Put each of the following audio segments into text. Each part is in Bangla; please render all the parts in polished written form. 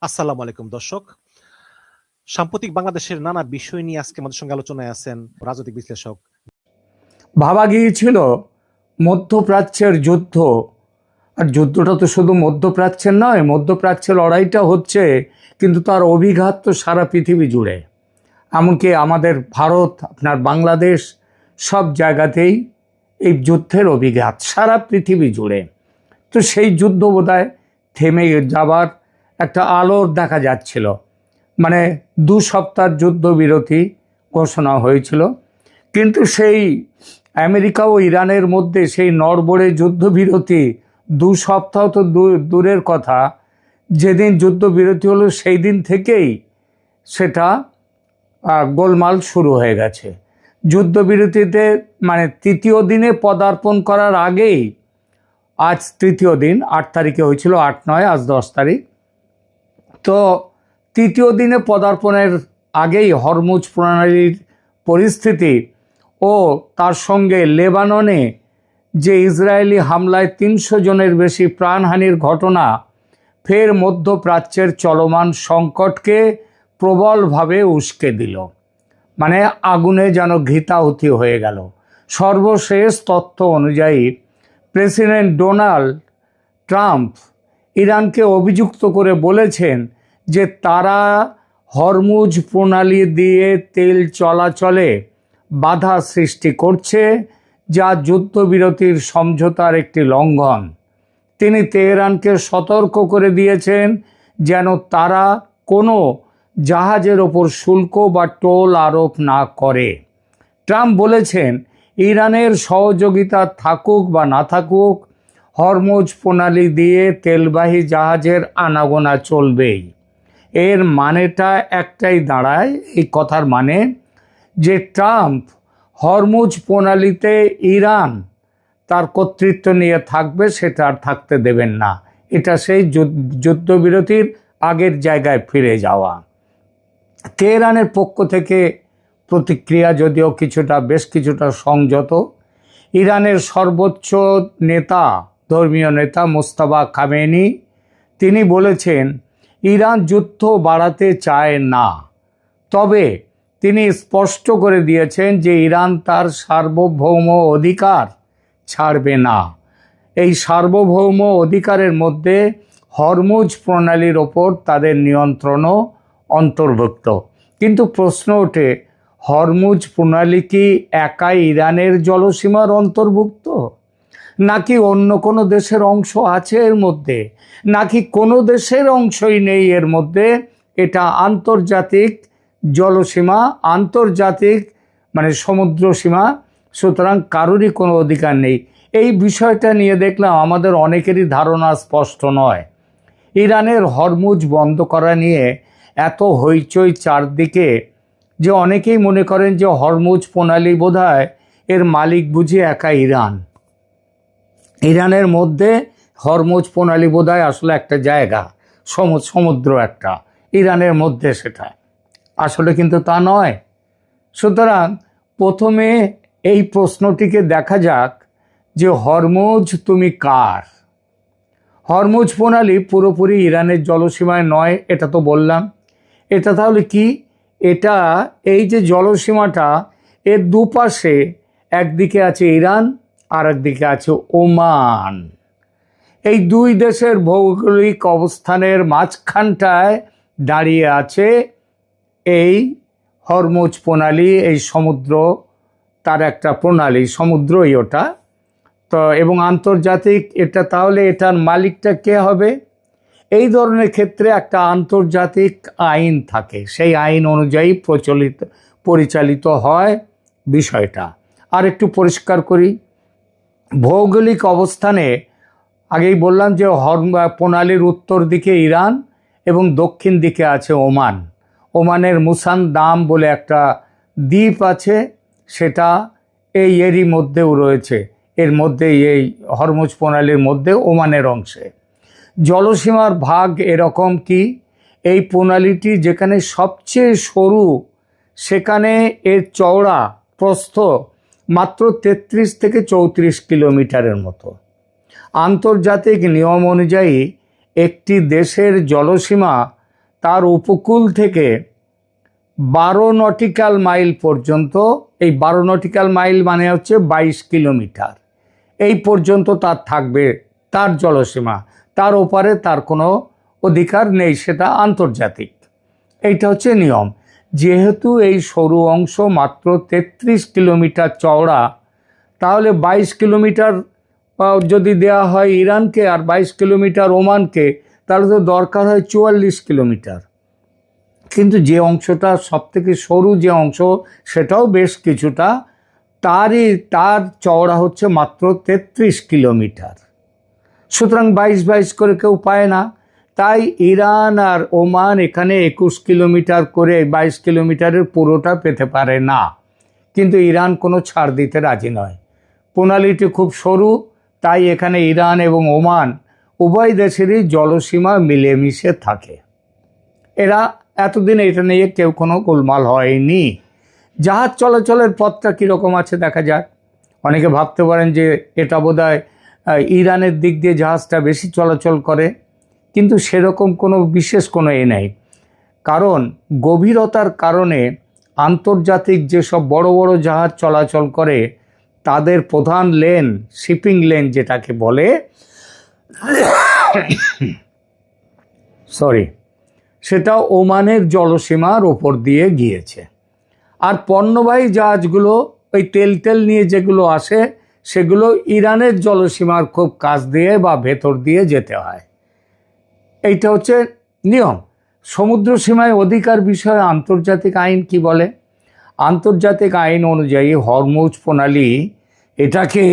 আসসালামু আলাইকুম দর্শক। সাম্প্রতিক বাংলাদেশের নানা বিষয় নিয়ে আজকে আমাদের সঙ্গে আলোচনায় আছেন রাজনৈতিক বিশ্লেষক। ভাবা গিয়েছিল মধ্যপ্রাচ্যের যুদ্ধ, আর যুদ্ধটা তো শুধু মধ্যপ্রাচ্যের নয়, মধ্যপ্রাচ্যের লড়াইটা হচ্ছে, কিন্তু তার অভিঘাত তো সারা পৃথিবী জুড়ে। এমনকি আমাদের ভারত, আপনার বাংলাদেশ, সব জায়গাতেই এই যুদ্ধের অভিঘাত সারা পৃথিবী জুড়ে। তো সেই যুদ্ধ বোধহয় থেমে যাবার একটা আলোর দেখা যাচ্ছিল। মানে 2 সপ্তাহ যুদ্ধবিরতি ঘোষণা হয়েছিল, কিন্তু সেই আমেরিকা ও ইরানের মধ্যে সেই নড়বড়ে যুদ্ধবিরতি 2 সপ্তাহ তো দূরের কথা, যেদিন যুদ্ধবিরতি হলো সেই দিন থেকেই সেটা গোলমাল শুরু হয়ে গেছে। যুদ্ধবিরতিতে মানে তৃতীয় দিনে পদার্পণ করার আগেই, আজ তৃতীয় দিন, 8 তারিখে হয়েছিল, 8-9, আজ 10 তারিখ। তো তৃতীয় দিনে পদার্পণের আগেই হরমুজ প্রণালীর পরিস্থিতি ও তার সঙ্গে লেবাননে যে ইসরায়েলি হামলায় 300 জনের বেশি প্রাণহানির ঘটনা ফের মধ্যপ্রাচ্যের চলমান সংকটকে প্রবলভাবে উস্কে দিল। মানে আগুনে যেন ঘৃতাহুতি হয়ে গেল। সর্বশেষ তথ্য অনুযায়ী প্রেসিডেন্ট ডোনাল্ড ট্রাম্প ইরানকে অভিযুক্ত করে বলেছেন যে তারা হরমুজ প্রণালী দিয়ে তেল চলাচলে বাধা সৃষ্টি করছে, যা যুদ্ধবিরতির সমঝোতার একটি লঙ্ঘন। তিনি তেহরানকে সতর্ক করে দিয়েছেন যেন তারা কোনো জাহাজের ওপর শুল্ক বা টোল আরোপ না করে। ট্রাম্প বলেছেন, ইরানের সহযোগিতা থাকুক বা না থাকুক, হরমুজ প্রণালী দিয়ে তেলবাহী জাহাজের আনাগোনা চলবেই। এর মানেটা একটাই দাঁড়ায়, এই কথার মানে যে ট্রাম্প হরমুজ প্রণালীতে ইরান তার কর্তৃত্ব নিয়ে থাকবে, সেটা আর থাকতে দেবেন না। এটা সেই যুদ্ধবিরতির আগের জায়গায় ফিরে যাওয়া। তেহরানের পক্ষ থেকে প্রতিক্রিয়া যদিও বেশ কিছুটা সংযত। ইরানের সর্বোচ্চ নেতা, ধর্মীয় নেতা মোস্তাফা খামেনি, তিনি বলেছেন ইরান যুদ্ধ বাড়াতে চায় না, তবে তিনি স্পষ্ট করে দিয়েছেন যে ইরান তার সার্বভৌম অধিকার ছাড়বে না। এই সার্বভৌম অধিকারের মধ্যে হরমুজ প্রণালীর ওপর তাদের নিয়ন্ত্রণও অন্তর্ভুক্ত। কিন্তু প্রশ্ন ওঠে, হরমুজ প্রণালী কি একাই ইরানের জলসীমার অন্তর্ভুক্ত, নাকি অন্য কোনো দেশের অংশ আছে এর মধ্যে, নাকি কোনো দেশের অংশই নেই এর মধ্যে? এটা আন্তর্জাতিক জলসীমা, আন্তর্জাতিক মানে সমুদ্র সীমা, সুতরাং কারোরই কোনো অধিকার নেই। এই বিষয়টা নিয়ে দেখলাম আমাদের অনেকেরই ধারণা স্পষ্ট নয়। ইরানের হরমুজ বন্ধ করা নিয়ে এত হইচই চারদিকে যে অনেকেই মনে করেন যে হরমুজ প্রণালী বোধহয় এর মালিক বুঝি একা ইরান। ইরানের মধ্যে হরমুজ প্রণালী বোধহয় আসলে একটা জায়গা, সমুদ্র একটা, ইরানের মধ্যে সেটা আসলে কিন্তু তা নয়। সুতরাং প্রথমে এই প্রশ্নটিকে দেখা যাক যে হরমুজ তুমি কার? হরমুজ প্রণালী পুরোপুরি ইরানের জলসীমায় নয়, এটা তো বললাম। এটা তাহলে কি? এটা এই যে জলসীমাটা, এর দুপাশে একদিকে আছে ইরান আর একদিকে আছে ওমান। এই দুই দেশের ভৌগোলিক অবস্থানের মাঝখানটায় দাঁড়িয়ে আছে এই হরমুজ প্রণালী, এই সমুদ্র, তার একটা প্রণালী, সমুদ্রই ওটা। তো এবং আন্তর্জাতিক এটা, তাহলে এটার মালিকটা কে হবে? এই ধরনের ক্ষেত্রে একটা আন্তর্জাতিক আইন থাকে, সেই আইন অনুযায়ী পরিচালিত হয় বিষয়টা। আর একটু পরিষ্কার করি, ভৌগোলিক অবস্থানে আগেই বললাম যে প্রণালীর উত্তর দিকে ইরান এবং দক্ষিণ দিকে আছে ওমান। ওমানের মুসান দাম বলে একটা দ্বীপ আছে, সেটা এরই মধ্যেও রয়েছে, এর মধ্যে এই হরমুজ প্রণালীর মধ্যে ওমানের অংশে। জলসীমার ভাগ এরকম কি, এই প্রণালীটি যেখানে সবচেয়ে সরু, সেখানে এর চওড়া প্রস্থ মাত্র 33 থেকে 34 কিলোমিটারের মতো। আন্তর্জাতিক নিয়ম অনুযায়ী একটি দেশের জলসীমা তার উপকূল থেকে 12 নটিক্যাল মাইল পর্যন্ত, এই 12 নটিক্যাল মাইল মানে হচ্ছে 22 কিলোমিটার, এই পর্যন্ত তার থাকবে তার জলসীমা, তার ওপারে তার কোনো অধিকার নেই, সেটা আন্তর্জাতিক। এইটা হচ্ছে নিয়ম। যেহেতু এই সরু অংশ মাত্র 33 কিলোমিটার চওড়া, তাহলে 22 কিলোমিটার যদি দেওয়া হয় ইরানকে আর 22 কিলোমিটার ওমানকে, তাহলে তো দরকার হয় 44 কিলোমিটার। কিন্তু যে অংশটা সবথেকে সরু যে অংশ, সেটাও বেশ কিছুটা, তার চওড়া হচ্ছে মাত্র 33 কিলোমিটার। সুতরাং 22 করে কেউ পায় না। তাই ইরান আর ওমান এখানে 21 কিলোমিটার করে 22 কিলোমিটারের পুরোটা পেতে পারে না। কিন্তু ইরান কোনো ছাড় দিতে রাজি নয়। প্রণালীটি খুব সরু, তাই এখানে ইরান এবং ওমান উভয় দেশেরই জলসীমা মিলেমিশে থাকে। এরা এতদিন এটা নিয়ে কেউ কোনো গোলমাল হয়নি। জাহাজ চলাচলের পথটা কীরকম আছে দেখা যাক। অনেকে ভাবতে পারেন যে এটা বোধহয় ইরানের দিক দিয়ে জাহাজটা বেশি চলাচল করে, কিন্তু সেরকম কোনো বিশেষ কোনো নেই। কারণ গভীরতার কারণে আন্তর্জাতিক যেসব বড় বড় জাহাজ চলাচল করে, তাদের প্রধান লেন, শিপিং লেন যেটাকে বলে, সেটা ওমানের জলসীমার ওপর দিয়ে গিয়েছে। আর পণ্যবাহী জাহাজগুলো ওই তেল নিয়ে যেগুলো আসে, সেগুলো ইরানের জলসীমার খুব কাছ দিয়ে বা ভেতর দিয়ে যেতে হয়। এইটা হচ্ছে নিয়ম। সমুদ্র সীমায় অধিকার বিষয়ে আন্তর্জাতিক আইন কি বলে? আন্তর্জাতিক আইন অনুযায়ী হরমুজ প্রণালী এটাকে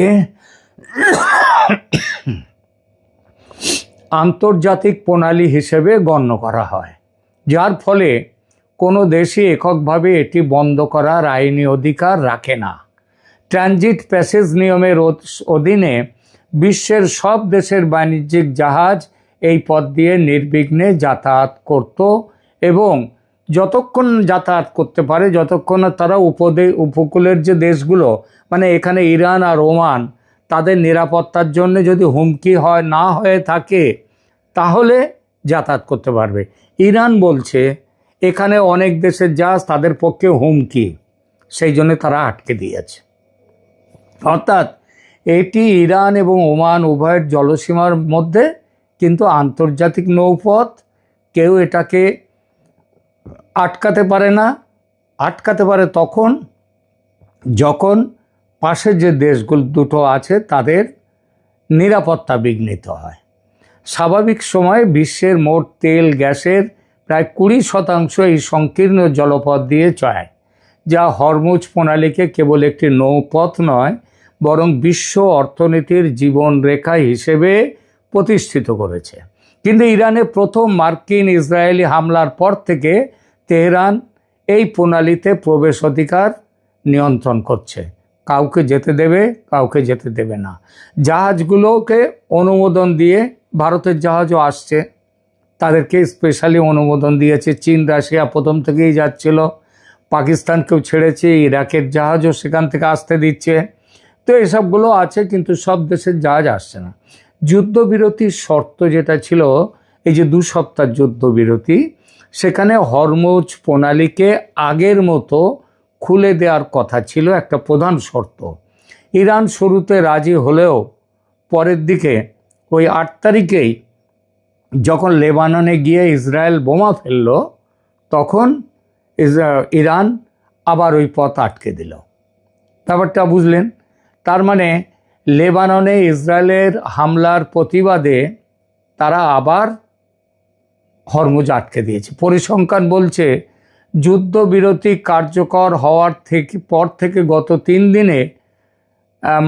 আন্তর্জাতিক প্রণালী হিসেবে গণ্য করা হয়, যার ফলে কোনো দেশই এককভাবে এটি বন্ধ করার আইনি অধিকার রাখে না। ট্রানজিট প্যাসেজ নিয়মের অধীনে বিশ্বের সব দেশের বাণিজ্যিক জাহাজ এই পথ দিয়ে নির্বিঘ্নে যাতায়াত করত, এবং যতক্ষণ যাতায়াত করতে পারে, যতক্ষণ তারা উপকূলের যে দেশগুলো, মানে এখানে ইরান আর ওমান, তাদের নিরাপত্তার জন্য যদি হুমকি না হয়ে থাকে, তাহলে যাতায়াত করতে পারবে। ইরান বলছে এখানে অনেক দেশের জাহাজ তাদের পক্ষে হুমকি, সেই জন্য তারা আটকে দিয়েছে। অর্থাৎ এটি ইরান এবং ওমান উভয়ের জলসীমার মধ্যে, কিন্তু আন্তর্জাতিক নৌপথ, কেউ এটাকে আটকাতে পারে না। আটকাতে পারে তখন যখন পাশে যে দেশগুলো দুটো আছে তাদের নিরাপত্তা বিঘ্নিত হয়। স্বাভাবিক সময়ে বিশ্বের মোট তেল গ্যাসের প্রায় 20% এই সংকীর্ণ জলপথ দিয়ে চলে, যা হরমুজ প্রণালীকে কেবল একটি নৌপথ নয়, বরং বিশ্ব অর্থনীতির জীবনরেখা হিসেবে প্রতিষ্ঠিত করেছে। কিন্তু ইরানে প্রথম মার্কিন ইসরায়েলি হামলার পর থেকে তেহরান এই প্রণালীতে প্রবেশ অধিকার নিয়ন্ত্রণ করছে। কাউকে যেতে দেবে, কাউকে যেতে দেবে না। জাহাজগুলোকে অনুমোদন দিয়ে, ভারতের জাহাজও আসছে, তাদেরকে স্পেশালি অনুমোদন দিয়েছে। চীন রাশিয়া প্রথম থেকেই যাচ্ছিল, পাকিস্তানকেও ছেড়েছে, ইরাকের জাহাজও সেখান থেকে আসতে দিচ্ছে। তো এসবগুলো আছে, কিন্তু সব দেশের জাহাজ আসছে না। যুদ্ধবিরতির শর্ত যেটা ছিল, এই যে 2 সপ্তাহ যুদ্ধবিরতি, সেখানে হরমুজ প্রণালীকে আগের মতো খুলে দেওয়ার কথা ছিল, একটা প্রধান শর্ত। ইরান শুরুতে রাজি হলেও পরের দিকে ওই 8 তারিখেই যখন লেবাননে গিয়ে ইসরায়েল বোমা ফেলল, তখন ইরান আবার ওই পথ আটকে দিল। ব্যাপারটা বুঝলেন? তার মানে লেবাননে ইসরায়েলের হামলার প্রতিবাদে তারা আবার হরমুজ আটকে দিয়েছে। পরিসংখ্যান বলছে যুদ্ধবিরতি কার্যকর হওয়ার পর থেকে গত 3 দিনে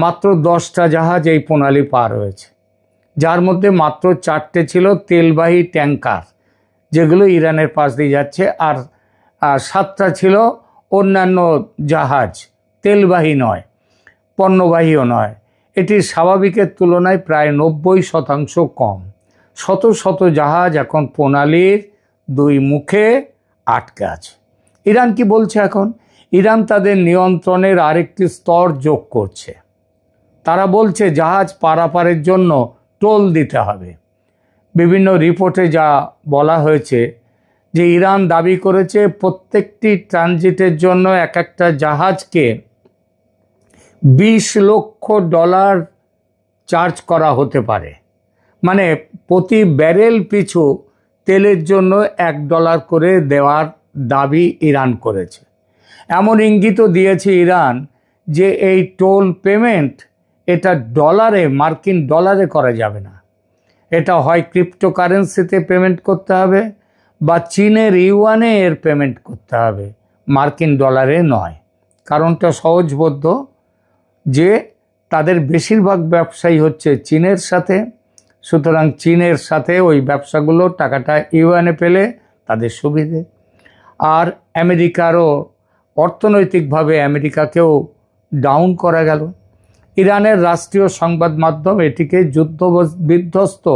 মাত্র 10টা জাহাজ এই প্রণালী পার হয়েছে, যার মধ্যে মাত্র 4টে ছিল তেলবাহী ট্যাঙ্কার, যেগুলো ইরানের পাশ দিয়ে যাচ্ছে, আর 7টা ছিল অন্যান্য জাহাজ, তেলবাহী নয়, পণ্যবাহীও নয়। এটি স্বাভাবিকের তুলনায় প্রায় 90% কম। শত শত জাহাজ এখন প্রণালীর 2 মুখে আটকে আছে। ইরান কি বলছে এখন? ইরান তাদের নিয়ন্ত্রণের আরেকটি স্তর যোগ করছে। তারা বলছে জাহাজ পারাপারের জন্য টোল দিতে হবে। বিভিন্ন রিপোর্টে যা বলা হয়েছে যে ইরান দাবি করেছে প্রত্যেকটি ট্রানজিটের জন্য এক একটা জাহাজকে $20 লক্ষ চার্জ করা হতে পারে, মানে প্রতি ব্যারেল পিছু তেলের জন্য $1 করে দেওয়ার দাবি ইরান করেছে। এমন ইঙ্গিতও দিয়েছে ইরান যে এই টোল পেমেন্ট এটা মার্কিন ডলারে করা যাবে না, এটা হয় ক্রিপ্টোকারেন্সিতে পেমেন্ট করতে হবে বা চীনের ইউয়ানে এর পেমেন্ট করতে হবে, মার্কিন ডলারে নয়। কারণটা সহজবোধ্য, যে তাদের বেশিরভাগ ব্যবসায়ী হচ্ছে চীনের সাথে, সুতরাং চীনের সাথে ওই ব্যবসাগুলো টাকাটা ইউয়ানে পেলে তাদের সুবিধে। আর আমেরিকারও অর্থনৈতিকভাবে আমেরিকাকেও ডাউন করা গেল। ইরানের রাষ্ট্রীয় সংবাদ মাধ্যম এটিকে যুদ্ধ বিধ্বস্ত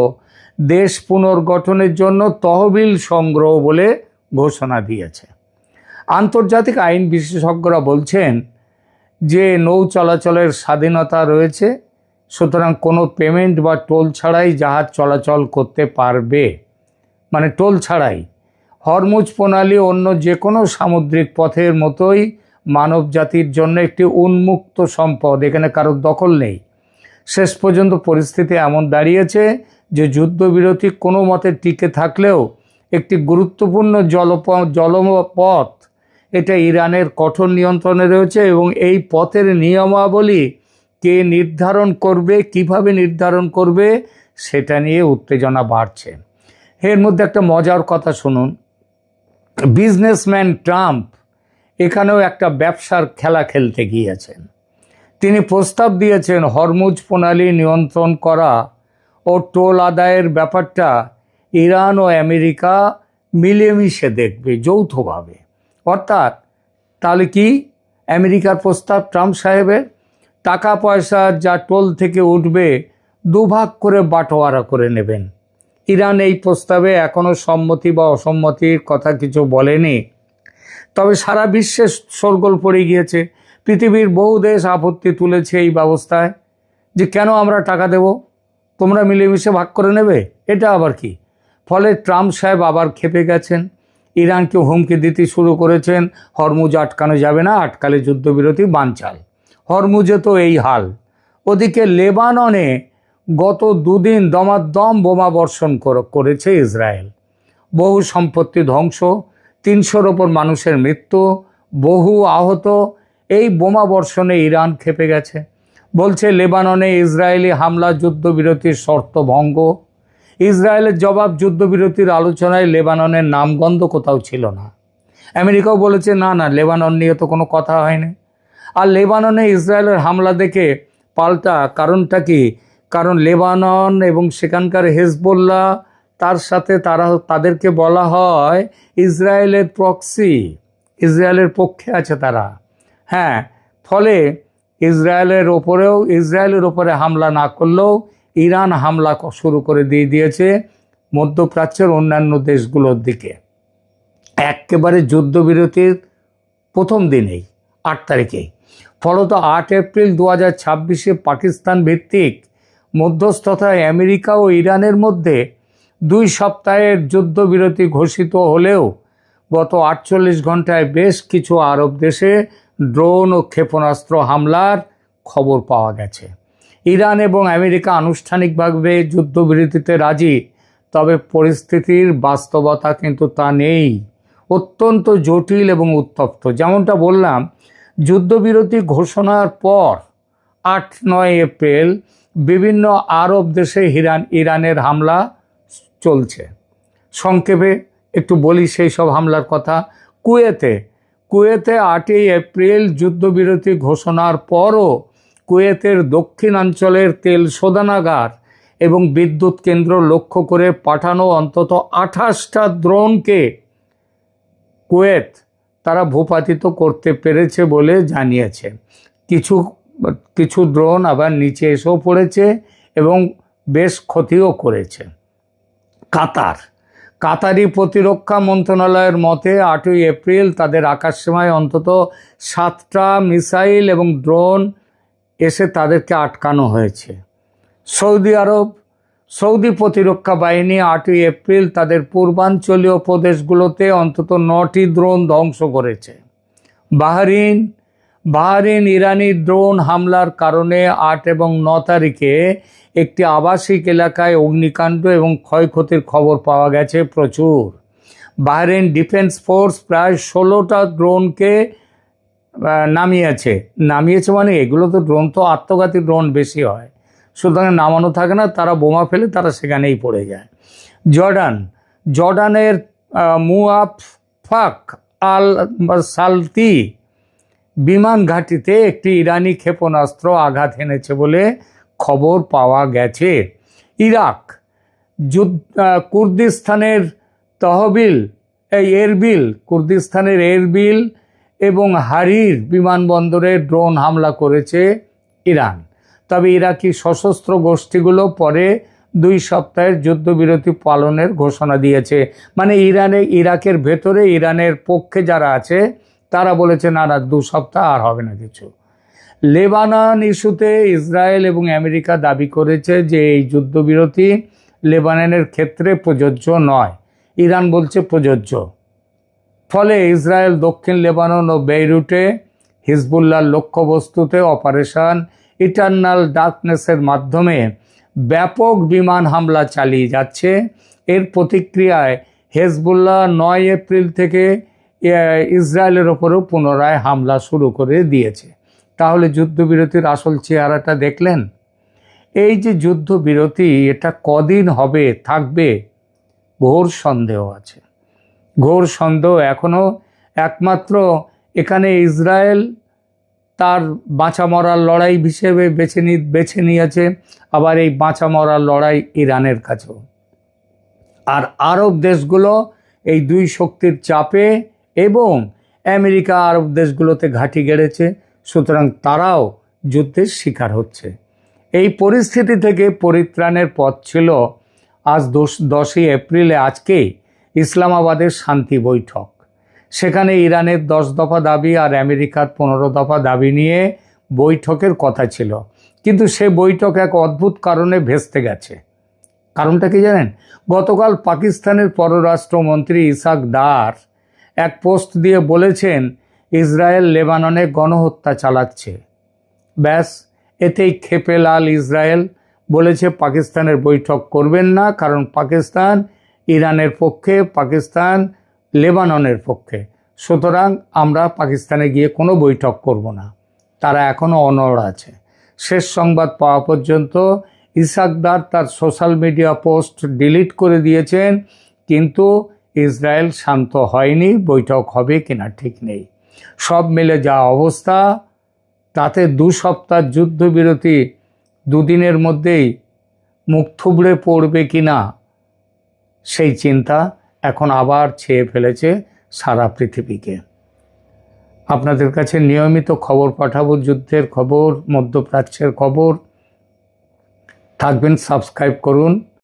দেশ পুনর্গঠনের জন্য তহবিল সংগ্রহ বলে ঘোষণা দিয়েছে। আন্তর্জাতিক আইন বিশেষজ্ঞরা বলছেন যে নৌ চলাচলের স্বাধীনতা রয়েছে, সুতরাং কোনো পেমেন্ট বা টোল ছাড়াই জাহাজ চলাচল করতে পারবে, মানে টোল ছাড়াই। হরমুজ প্রণালী অন্য যে কোনো সামুদ্রিক পথের মতোই মানব জাতির জন্য একটি উন্মুক্ত সম্পদ, এখানে কারোর দখল নেই। শেষ পর্যন্ত পরিস্থিতি এমন দাঁড়িয়েছে যে যুদ্ধবিরতি কোনো মতে টিকে থাকলেও একটি গুরুত্বপূর্ণ জলপথ এটা ইরানের কঠোর নিয়ন্ত্রণে রয়েছে, এবং এই পথের নিয়মাবলী কে নির্ধারণ করবে, কিভাবে নির্ধারণ করবে, সেটা নিয়ে উত্তেজনা বাড়ছে। এর মধ্যে একটা মজার কথা শুনুন। বিজনেসম্যান ট্রাম্প এখানেও একটা ব্যবসার খেলা খেলতে গিয়েছেন। তিনি প্রস্তাব দিয়েছেন হরমুজ প্রণালী নিয়ন্ত্রণ করা ও টোল আদায়ের ব্যাপারটা ইরান ও আমেরিকা মিলেমিশে দেখবে যৌথভাবে। অর্থাৎ তাহলে কি আমেরিকার প্রস্তাব ট্রাম্প সাহেবের, টাকা পয়সা যা টোল থেকে উঠবে দুভাগ করে বাটোয়ারা করে নেবেন। ইরান এই প্রস্তাবে এখনও সম্মতি বা অসম্মতির কথা কিছু বলেনি, তবে সারা বিশ্বে শোরগোল পড়ে গিয়েছে। পৃথিবীর বহু দেশ আপত্তি তুলেছে এই ব্যবস্থায়, যে কেন আমরা টাকা দেব, তোমরা মিলেমিশে ভাগ করে নেবে, এটা আবার কি। ফলে ট্রাম্প সাহেব আবার ক্ষেপে গেছেন, ইরানকে হুমকি দিতে শুরু করেছেন, হরমুজ আটকানো যাবে না, আটকালে যুদ্ধবিরতি বানচাল। হরমুজে তো এই হাল। ওদিকে লেবাননে গত দুদিন দমাদম বোমা বর্ষণ করেছে ইসরায়েল। বহু সম্পত্তি ধ্বংস, 300-র ওপর মানুষের মৃত্যু, বহু আহত। এই বোমা বর্ষণে ইরান ক্ষেপে গেছে, বলছে লেবাননে ইসরায়েলি হামলা যুদ্ধবিরতির শর্ত ভঙ্গ। ইসরায়েলের জবাব, যুদ্ধবিরতির আলোচনায় লেবাননের নামগন্ধ কোথাও ছিল না। আমেরিকাও বলেছে না না, লেবানন নিয়ে তো কোনো কথা হয়নি। আর লেবাননে ইসরায়েলের হামলা দেখে পাল্টা কারণটা কি? কারণ লেবানন এবং সেখানকার হেজবোল্লাহ, তার সাথে তাদেরকে বলা হয় ইসরায়েলের প্রক্সি, ইসরায়েলের পক্ষে আছে তারা। হ্যাঁ, ফলে ইসরায়েলের ওপরে হামলা না করলেও ইরান হামলা শুরু করে দিয়েছে মধ্যপ্রাচ্যের অন্যান্য দেশগুলোর দিকে। একেবারে যুদ্ধবিরতির প্রথম দিনেই 8 তারিখেই। ফলত 8 এপ্রিল 2026 পাকিস্তান ভিত্তিক মধ্যস্থতায় আমেরিকা ও ইরানের মধ্যে 2 সপ্তাহের যুদ্ধবিরতি ঘোষিত হলেও গত 48 ঘন্টায় বেশ কিছু আরব দেশে ড্রোন ও ক্ষেপণাস্ত্র হামলার খবর পাওয়া গেছে। ইরান এবং আমেরিকা আনুষ্ঠানিকভাবে যুদ্ধবিরতিতে রাজি, তবে পরিস্থিতির বাস্তবতা কিন্তু তা নেই, অত্যন্ত জটিল এবং উত্তপ্ত। যেমনটা বললাম, যুদ্ধবিরতি ঘোষণার পর 8-9 এপ্রিল বিভিন্ন আরব দেশে ইরানের হামলা চলছে। সংক্ষেপে একটু বলি সেই সব হামলার কথা। কুয়েতে 8ই এপ্রিল যুদ্ধবিরতি ঘোষণার পরও কুয়েতের দক্ষিণাঞ্চলের তেল শোধনাগার এবং বিদ্যুৎ কেন্দ্র লক্ষ্য করে পাঠানো অন্তত 28টা ড্রোনকে কুয়েত তারা ভূপাতিত করতে পেরেছে বলে জানিয়েছে। কিছু ড্রোন আবার নিচে এসেও পড়েছে এবং বেশ ক্ষতিও করেছে। কাতারি প্রতিরক্ষা মন্ত্রণালয়ের মতে 8ই এপ্রিল তাদের আকাশসীমায় অন্তত 7টা মিসাইল এবং ড্রোন এসে তাদেরকে আটকানো হয়েছে। সৌদি প্রতিরক্ষা বাহিনী 8ই এপ্রিল তাদের পূর্বাঞ্চলীয় প্রদেশগুলোতে অন্তত 9টি ড্রোন ধ্বংস করেছে। বাহরিন ইরানি ড্রোন হামলার কারণে 8 এবং 9 তারিখে একটি আবাসিক এলাকায় অগ্নিকাণ্ড এবং ক্ষয়ক্ষতির খবর পাওয়া গেছে প্রচুর। বাহরিন ডিফেন্স ফোর্স প্রায় 16টা ড্রোনকে নামিয়েছে মানে এগুলো তো ড্রোন তো আত্মঘাতী ড্রোন বেশি হয়, সুতরাং নামানো থাকে না, তারা বোমা ফেলে তারা সেখানেই পড়ে যায়। জর্ডানের মুয়াফাক আল সালতি বিমান ঘাঁটিতে একটি ইরানি ক্ষেপণাস্ত্র আঘাত এনেছে বলে খবর পাওয়া গেছে। ইরাক কুর্দিস্তানের এরবিল এবং হারির বিমানবন্দরে ড্রোন হামলা করেছে ইরান। তবে ইরাকি সশস্ত্র গোষ্ঠীগুলো পরে 2 সপ্তাহের যুদ্ধবিরতি পালনের ঘোষণা দিয়েছে। মানে ইরাকের ভেতরে ইরানের পক্ষে যারা আছে তারা বলেছে না 2 সপ্তাহ আর হবে না কিছু। লেবানন ইস্যুতে ইসরায়েল এবং আমেরিকা দাবি করেছে যে এই যুদ্ধবিরতি লেবাননের ক্ষেত্রে প্রযোজ্য নয়, ইরান বলছে প্রযোজ্য। ফলে ইসরায়েল দক্ষিণ লেবানন ও বেইরুটে হিজবুল্লাহর লক্ষ্যবস্তুতে অপারেশন ইটারনাল ডার্কনেসের মাধ্যমে ব্যাপক বিমান হামলা চালিয়ে যাচ্ছে। এর প্রতিক্রিয়ায় হেজবুল্লাহ 9 এপ্রিল থেকে ইসরায়েলের ওপরেও পুনরায় হামলা শুরু করে দিয়েছে। তাহলে যুদ্ধবিরতির আসল চেহারাটা দেখলেন? এই যে যুদ্ধবিরতি এটা কদিন হবে থাকবে ঘোর সন্দেহ আছে। এখনও একমাত্র এখানে ইসরায়েল তার বাঁচা মরার লড়াই হিসেবে বেছে নিয়েছে, আবার এই বাঁচা মরার লড়াই ইরানের কাছেও। আর আরব দেশগুলো এই 2 শক্তির চাপে এবং আমেরিকা আরব দেশগুলোতে ঘাঁটি গেড়েছে, সুতরাং তারাও যুদ্ধের শিকার হচ্ছে। এই পরিস্থিতি থেকে পরিত্রাণের পথ ছিল আজ 10ই এপ্রিলে আজকেই ইসলামাবাদের শান্তি বৈঠক। সেখানে ইরানের 10 দফা দাবি আর আমেরিকার 15 দফা দাবি নিয়ে বৈঠকের কথা ছিল, কিন্তু সে বৈঠক এক অদ্ভুত কারণে ভেস্তে গেছে। কারণটা কি জানেন? গতকাল পাকিস্তানের পররাষ্ট্রমন্ত্রী ইসাক দার এক পোস্ট দিয়ে বলেছেন ইসরায়েল লেবাননে গণহত্যা চালাচ্ছে। ব্যাস, এতেই ক্ষেপে লাল ইসরায়েল, বলেছে পাকিস্তানের বৈঠক করবেন না, কারণ পাকিস্তান ইরানের পক্ষে, পাকিস্তান লেবাননের পক্ষে, সুতরাং আমরা পাকিস্তানে গিয়ে কোনো বৈঠক করব না। তারা এখনও অনড় আছে। শেষ সংবাদ পাওয়া পর্যন্ত ইসাক দার তার সোশ্যাল মিডিয়া পোস্ট ডিলিট করে দিয়েছেন, কিন্তু ইসরায়েল শান্ত হয়নি, বৈঠক হবে কিনা ঠিক নেই। সব মিলে যা অবস্থা, তাতে 2 সপ্তাহ যুদ্ধবিরতি 2 দিনের মধ্যেই মুখ থুবড়ে পড়বে কিনা সেই চিন্তা এখন আবার ছেয়ে ফেলেছে সারা পৃথিবীকে। আপনাদের কাছে নিয়মিত খবর পাঠাবো, যুদ্ধের খবর, মধ্যপ্রাচ্যের খবর। থাকবেন, সাবস্ক্রাইব করুন।